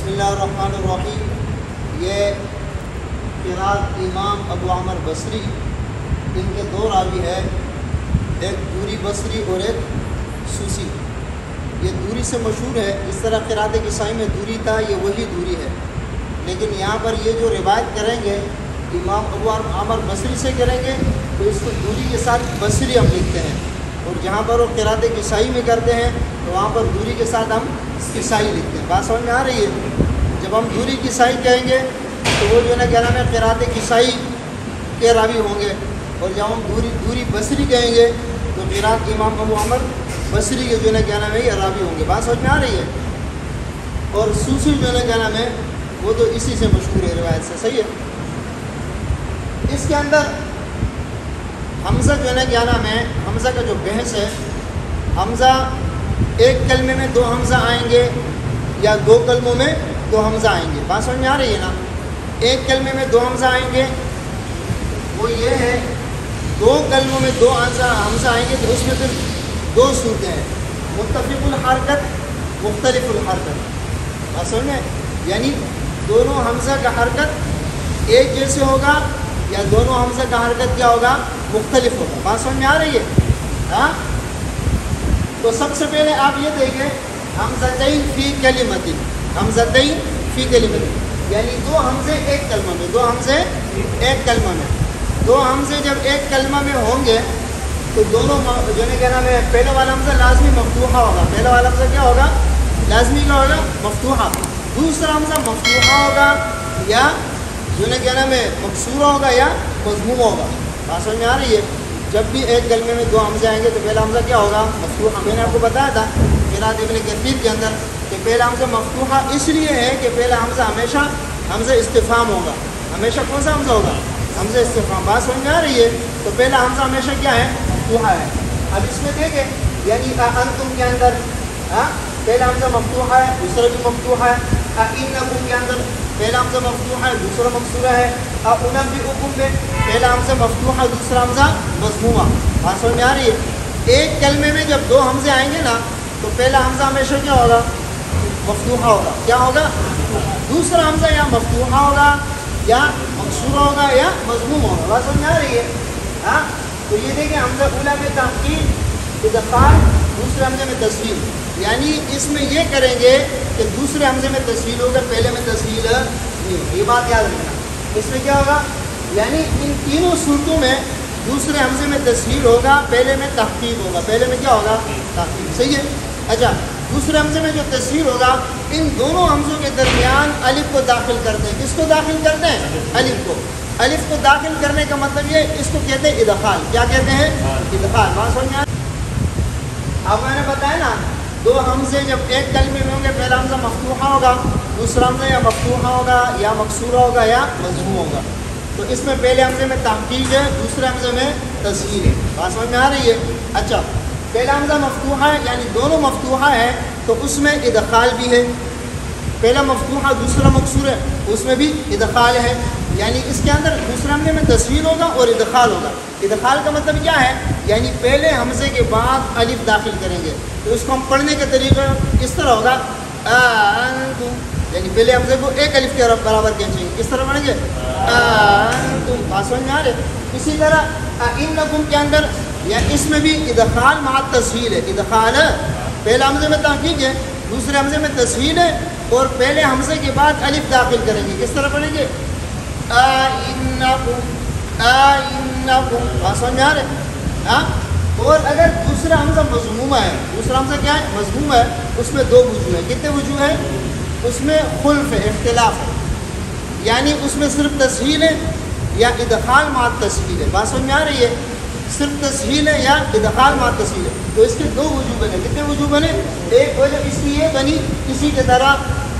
بسم اللہ الرحمن الرحیم۔ یہ قراءت امام ابو عمر بصری، ان کے دو راوی ہے، ایک دوری بصری اور ایک سوسی۔ یہ دوری سے مشہور ہے، اس طرح قراءت کسائی میں دوری تھا، یہ وہی دوری ہے، لیکن یہاں پر یہ جو روایت کریں گے امام ابو عمر بصری سے کریں گے تو اس کو دوری کے ساتھ بصری ہم لکھتے ہیں، اور جہاں پر وہ قراءت کسائی میں کرتے ہیں تو وہاں پر دوری کے ساتھ ہم کسائی لکھتے ہیں۔ بات سمجھ میں آ رہی ہے؟ جب ہم دوری کسائی کہیں گے تو وہ جو ہے کیا نام ہے، قراءت کسائی کے راوی ہوں گے، اور جب ہم دوری بصری کہیں گے تو قراءت امام ابو عمر بصری کے جو ہے کیا نام ہے، یہ راوی ہوں گے۔ بات سمجھ میں آ رہی ہے؟ اور سوسی جو ہے کیا نام ہے، وہ تو اسی سے مشہور ہے روایت سے، صحیح ہے۔ اس کے اندر حمزہ جو ہے کیا نام ہے، حمزہ کا جو بحث ہے، حمزہ ایک کلمے میں دو حمزہ آئیں گے یا دو کلموں میں دو حمزہ آئیں گے۔ بات سمجھ میں آ رہی ہے نا؟ ایک کلمے میں دو حمزہ آئیں گے وہ یہ ہے، دو کلموں میں دو حمزہ آئیں گے تو اس میں پھر دو صورتیں ہیں، متفق الحرکت، مختلف الحرکت۔ بات سمجھ میں؟ یعنی دونوں حمزہ کا حرکت ایک جیسے ہوگا یا دونوں حمزہ کا حرکت کیا ہوگا، مختلف ہوگا۔ بات سمجھ میں آ رہی ہے؟ ہاں، تو سب سے پہلے آپ یہ دیکھیں، حمزتین فی کلمۃ، حمزتین فی کلمۃ، یعنی دو حمزے ایک کلمہ میں، دو حمزے ایک کلمہ میں، دو حمزے جب ایک کلمہ میں ہوں گے تو دونوں جو ہے کیا نام ہے، پہلا والا حمزہ لازمی مفتوحہ ہوگا، پہلا والا حمزہ کیا ہوگا، لازمی کیا ہوگا، مفتوحہ۔ دوسرا حمزہ مفتوحہ ہوگا یا جو ہے کیا نام ہے، مکسورہ ہوگا یا مضموم ہوگا۔ بات سمجھ میں آ رہی ہے؟ جب بھی ایک کلمے میں دو حمزے آئیں گے تو پہلا حمزہ کیا ہوگا، مفتوحہ۔ میں نے آپ کو بتایا تھا قراءت ابن کثیر کے اندر کہ پہلا حمزہ مفتوحہ اس لیے ہے کہ پہلا حمزہ ہمیشہ حمزہ استفہام ہوگا، ہمیشہ کون سا حمزہ ہوگا، حمزہ استفہام۔ بات سمجھ میں آ رہی ہے؟ تو پہلا حمزہ ہمیشہ کیا ہے، مفتوحہ ہے۔ اب اس میں دیکھیں، یعنی انتم کے اندر پہلا حمزہ مفتوحہ ہے، دوسرا بھی مفتوحہ ہے۔ انکم کے اندر پہلا حمزہ مفتوحہ ہے، دوسرا مکسورہ ہے۔ انبئکم میں پہلا حمزہ مفتوحہ، دوسرا حمزہ مضمومہ۔ بات سمجھ میں آ رہی ہے؟ ایک کلمے میں جب دو حمزے آئیں گے نا تو پہلا حمزہ ہمیشہ کیا ہوگا، مفتوحہ ہوگا۔ کیا ہوگا؟ دوسرا حمزہ یا مفتوحہ ہوگا یا مکسورہ ہوگا یا مضموم ہوگا۔ بات سمجھ میں آ رہی ہے؟ ہاں، تو یہ دیکھیں، حمزہ اولیٰ میں تحقیق، ادغام، دوسرے حمزے میں تسہیل، یعنی اس میں یہ کریں گے کہ دوسرے حمزے میں تسہیل ہوگا، پہلے میں تسہیل نہیں ہوگی۔ یہ بات یاد رکھنا۔ اس میں کیا ہوگا، یعنی ان تینوں صورتوں میں دوسرے حمزے میں تسہیل ہوگا، پہلے میں تحقیق ہوگا، پہلے میں کیا ہوگا، تحقیق۔ صحیح ہے؟ اچھا، دوسرے حمزے میں جو تسہیل ہوگا، ان دونوں حمزوں کے درمیان الف کو داخل کرتے ہیں۔ کس کو داخل کرتے ہیں؟ الف کو۔ الف کو داخل کرنے کا مطلب یہ، اس کو کہتے ہیں ادخال۔ کیا کہتے ہیں؟ ادخال۔ بات سمجھ میں آ رہی ہے؟ اب میں نے بتایا نا، دو حمزے جب ایک کلمے میں ہوں گے، پہلا حمزہ مفتوحہ ہوگا، دوسرا حمزہ یا مفتوحہ ہوگا یا مکسورہ ہوگا یا مضموم ہوگا۔ تو اس میں پہلے حمزے میں تحقیق ہے، دوسرے حمزے میں تسہیل ہے۔ بات سمجھ میں آ رہی ہے؟ اچھا، پہلا حمزہ مفتوحہ ہے یعنی دونوں مفتوحہ ہے تو اس میں ادخال بھی ہے۔ پہلا مفتوحہ دوسرا مکسور ہے، اس میں بھی ادخال ہے، یعنی اس کے اندر دوسرے حمزے میں تسہیل ہوگا اور ادخال ہوگا۔ ادخال کا مطلب کیا ہے، یعنی پہلے حمزے کے بعد الف داخل کریں گے، تو اس کو ہم پڑھنے کا طریقہ کس طرح ہوگا، انتم، یعنی پہلے حمزے کو ایک الف کے برابر کھینچیں گے، کس طرح پڑھیں گے، انتم۔ بات سمجھ میں آ رہے؟ اسی طرح انکم کے اندر یا اس میں بھی ادخال مع تسہیل ہے۔ ادخال پہلے حمزے میں تحقیق ہے، دوسرے حمزے میں تسہیل ہے، اور پہلے حمزے کے بعد الف داخل کریں گے، کس طرح پڑھیں گے، انکم، انکم۔ بات سمجھ میں آ رہے؟ ہاں، اور اگر دوسرا حمزہ مضمومہ ہے، دوسرا حمزہ کیا ہے، مضمومہ ہے، اس میں دو وجوہ ہیں۔ کتنے وجوہ ہیں؟ اس میں خلف ہے، اختلاف ہے، یعنی اس میں صرف تسہیل ہے یا ادخال مع تسہیل ہے۔ بات سمجھ میں آ رہی ہے؟ صرف تسہیل ہے یا ادخال مع تسہیل ہے، تو اس کے دو وجوہ بنے۔ کتنے وجوہ بنے؟ ایک وجہ اس کی یہ بنی، اسی کے طرح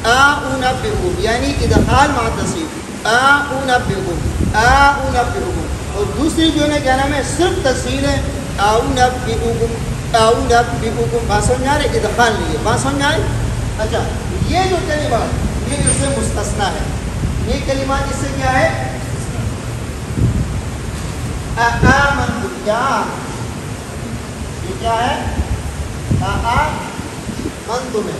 انبئکم، یعنی ادخال مع تسہیل، انبئکم، انبئکم، اور دوسری جو ہے کیا نام ہے، صرف تسہیل ہے، انبئکم، انبئکم۔ بات سمجھ میں آ رہی ہے؟ ادخال نہیں ہے۔ بات سمجھ میں آ رہی؟ اچھا، یہ جو کلمات یہ اس سے مستثنا ہے، یہ کلمات اس سے کیا ہے، آمنت، کیا یہ کیا ہے، آمنت میں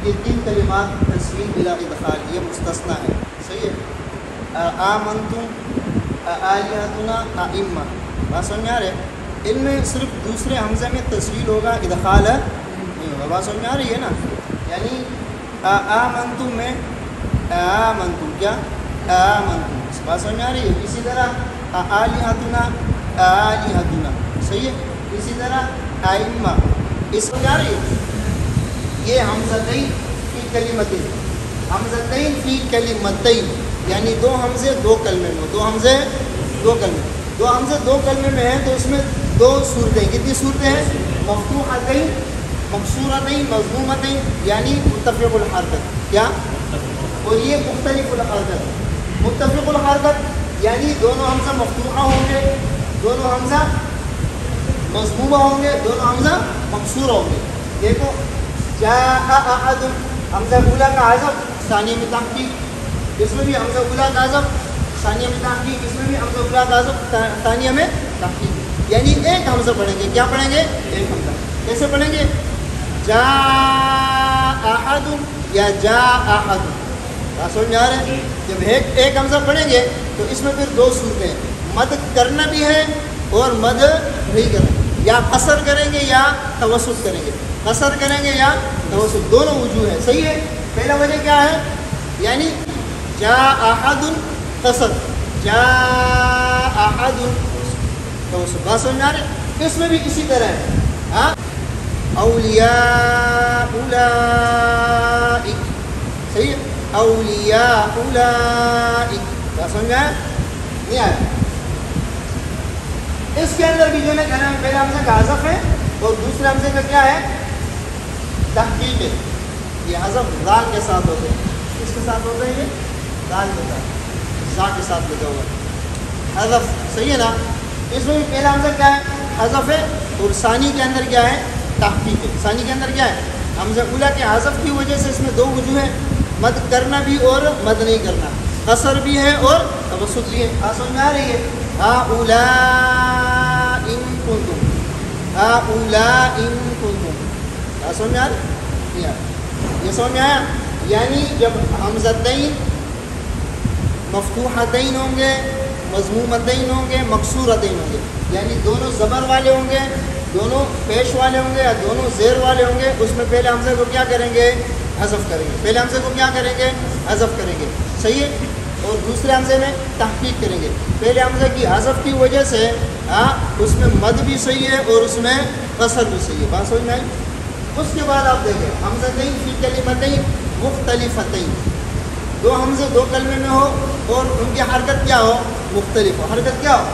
یہ 3 کلمات تسویل بلا ادخال یہ مستثنا ہے. صحیح ہے. آمنتم آلیہتنا ائمہ بات سمجھ آ رہے ہیں. ان میں صرف دوسرے حمزے میں تسویل ہوگا ادخال نہیں ہوگا. بات سمجھ آ رہی ہے نا. یعنی آمنتم میں آمنتم کیا آمنتم بات سمجھ آ رہی ہے. اسی طرح آلیہتنا آلیہتنا صحیح ہے. اسی طرح ائمہ اس کو کیا رہی ہے. یہ حمزتین فی کلمتین حمزتین فی کلمتین یعنی 2 حمزے 2 کلمے میں 2 حمزے 2 کلمے 2 حمزے 2 کلمے میں ہیں تو اس میں 2 صورتیں کتنی صورتیں ہیں. مفتوحتین مکسورتین مضمومتین یعنی متفق الحرکت کیا اور یہ مختلف الحرکت. متفق الحرکت یعنی دونوں حمزہ مفتوحہ ہوں گے دونوں حمزہ مضمومہ ہوں گے دونوں حمزہ مکسورہ ہوں گے. دیکھو جاء احد حمزہ اولا کا حذف ثانیہ میں تحقیق اس میں بھی حمزہ اولا کا حذف ثانیہ میں تحقیق اس میں بھی حمزہ اولا کا حذف ثانیہ میں تحقیق یعنی ایک حمزہ پڑھیں گے. کیا پڑھیں گے ایک حمزہ. کیسے پڑھیں گے جاء احد یا جاء احد بات سمجھ آ رہے ہیں. جب ایک حمزہ پڑھیں گے تو اس میں پھر 2 صورتیں مد کرنا بھی ہے اور مد نہیں کرنا یا قصر کریں گے یا توسط کریں گے. قصر کریں گے یا توسط دونوں وجوہ ہیں. صحیح ہے. پہلا وجہ کیا ہے یعنی جاء احد قصر جاء احد توسط بات سمجھ آ رہے ہیں. اس میں بھی اسی طرح ہے. ہاں اولیاء اولئک صحیح ہے. اولیاء اولئک بات سمجھ آیا نہیں آیا. اس کے اندر بھی جو ہے کہنا پہلا حمزہ کا حذف ہے اور دوسرے حمزے کا کیا ہے تحقیق ہے. یہ حذف دال کے ساتھ ہوتے ہیں. کس کے ساتھ ہوتے ہیں یہ دال کے ساتھ زا کے ساتھ لگا ہوا حذف. صحیح ہے نا. اس میں بھی پہلا حمزہ کیا ہے حذف ہے اور ثانی کے اندر کیا ہے تحقیق ہے. ثانی کے اندر کیا ہے حمزہ اولا کے حذف کی وجہ سے اس میں 2 وجوہ ہیں مد کرنا بھی اور مد نہیں کرنا. قصر بھی ہے اور توسط بھی ہے. سمجھ میں آ رہی ہے. ہؤلاء ان کنتم ہؤلاء ان کنتم سمجھ میں آ رہی ہے. یہ سمجھ میں آیا. یعنی جب حمزتین مفتوحتین ہوں گے مضمومتین ہوں گے مکسورتین ہوں گے یعنی دونوں زبر والے ہوں گے دونوں پیش والے ہوں گے یا دونوں زیر والے ہوں گے اس میں پہلے حمزے کو کیا کریں گے حذف کریں گے. پہلے حمزے کو کیا کریں گے حذف کریں گے. صحیح ہے. اور دوسرے حمزے میں تحقیق کریں گے. پہلے حمزے کی حذف کی وجہ سے اس میں مد بھی صحیح ہے اور اس میں قصر بھی صحیح ہے. بات سمجھ میں آئی. اس کے بعد آپ دیکھیں حمزتین فی کلمتین مختلفتین 2 حمزے 2 کلمے میں ہو اور ان کی حرکت کیا ہو مختلف ہو. حرکت کیا ہو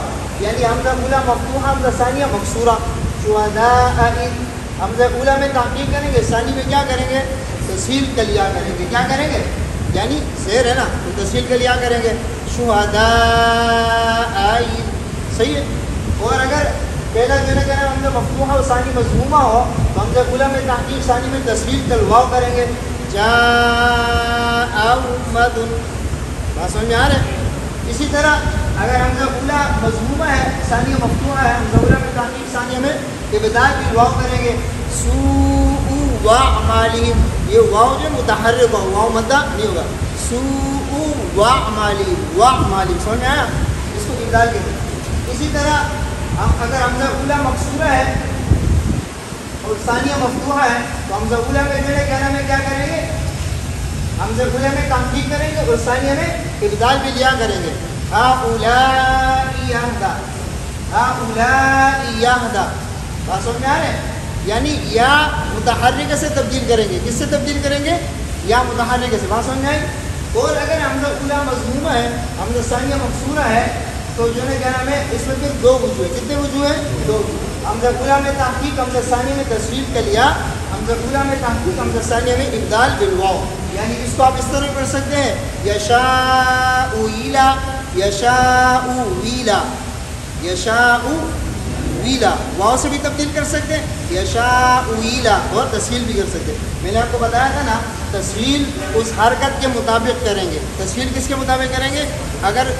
یعنی حمزہ اولا مفتوحہ حمزہ ثانیہ مکسورہ. شہداء حمزہ اولا میں تحقیق کریں گے ثانی میں کیا کریں گے تسہیل کلیا کریں گے. کیا کریں گے یعنی زیر ہے نا تو تسہیل کلیا کریں گے شہداء. صحیح ہے. اور اگر پہلا جو ہے کہنا حمزہ مفتوحہ اور ثانی مضمومہ ہو تو حمزہ اولا میں تحقیق ثانی میں تسہیل کلواو کریں گے جاء امۃ. بات سمجھ میں آ رہے ہیں. اسی طرح اگر حمزہ اولا مضمومہ ہے ثانیہ مفتوحہ ہے حمزہ اولا میں تحقیق ثانیہ میں ابدال بھی واو کریں گے سوء واعمالہم. یہ واو جو متحرک ہو واو مدہ نہیں ہوگا. سوء واعمالہم واعمالہم سمجھ میں آیا. اس کو ابدال کہتے ہیں. اسی طرح اگر حمزہ اولا مکسورہ ہے اور ثانیہ مفتوحہ ہے تو حمزہ اولا میں جو ہے کہنا میں کیا کریں گے حمزہ اولا میں تحقیق کریں گے اور ثانیہ میں ابدال بھی لیا کریں گے. ہؤلاء یہدیٰ ہؤلاء یہدیٰ. بات سمجھ میں آ رہے ہیں. یعنی یا متحرکہ سے تبدیل کریں گے. کس سے تبدیل کریں گے یا متحرکہ سے. بات سمجھ میں آئی. اور اگر حمزہ اولا مضمومہ ہے حمزہ ثانیہ مکسورہ ہے تو جو ہے کیا نام ہے اس میں پھر 2 وجوہ ہیں. کتنے وجوہ ہیں 2 وجوہ. حمزہ اولا میں تحقیق حمزہ ثانیہ میں تصریف کا لیا حمزہ اولا میں تحقیق حمزہ ثانیہ میں ابدال بالواو. یعنی اس کو آپ اس طرح پڑھ سکتے ہیں یشاء ویلا یشاء ویلا یشاء ویلا. واو سے بھی تبدیل کر سکتے ہیں یشاؤیلا اور تسہیل بھی کر سکتے. میں نے آپ کو بتایا تھا نا تسہیل اس حرکت کے مطابق کریں گے. تسہیل کس کے مطابق کریں گے؟ اگر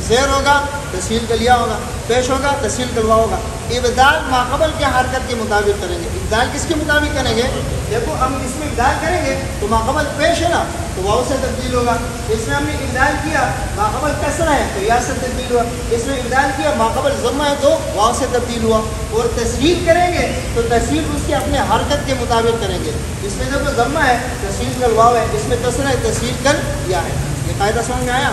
زیر ہوگا تسہیل کا لیا ہوگا، پیش ہوگا تسہیل کا لوا ہوگا. ابدال ماقبل کے حرکت کے مطابق کریں گے. ابدال کس کے مطابق کریں گے؟ دیکھو ہم اس میں ابدال کریں گے تو ماقبل پیش ہے نا تو واو سے تبدیل ہوگا. اس میں ہم نے ابدال کیا ماقبل کسرہ ہے تو یا سے تبدیل ہوا. اس میں ابدال کیا ماقبل ضمہ ہے تو واو سے تبدیل ہوا. اور تسہیل کریں گے تو تسہیل اس کے اپنے حرکت کے مطابق کریں گے. اس میں جو ضمہ ہے تسہیل کل واو ہے، اس میں کسرہ ہے تسہیل کل یا ہے. یہ قاعدہ سمجھ میں آیا؟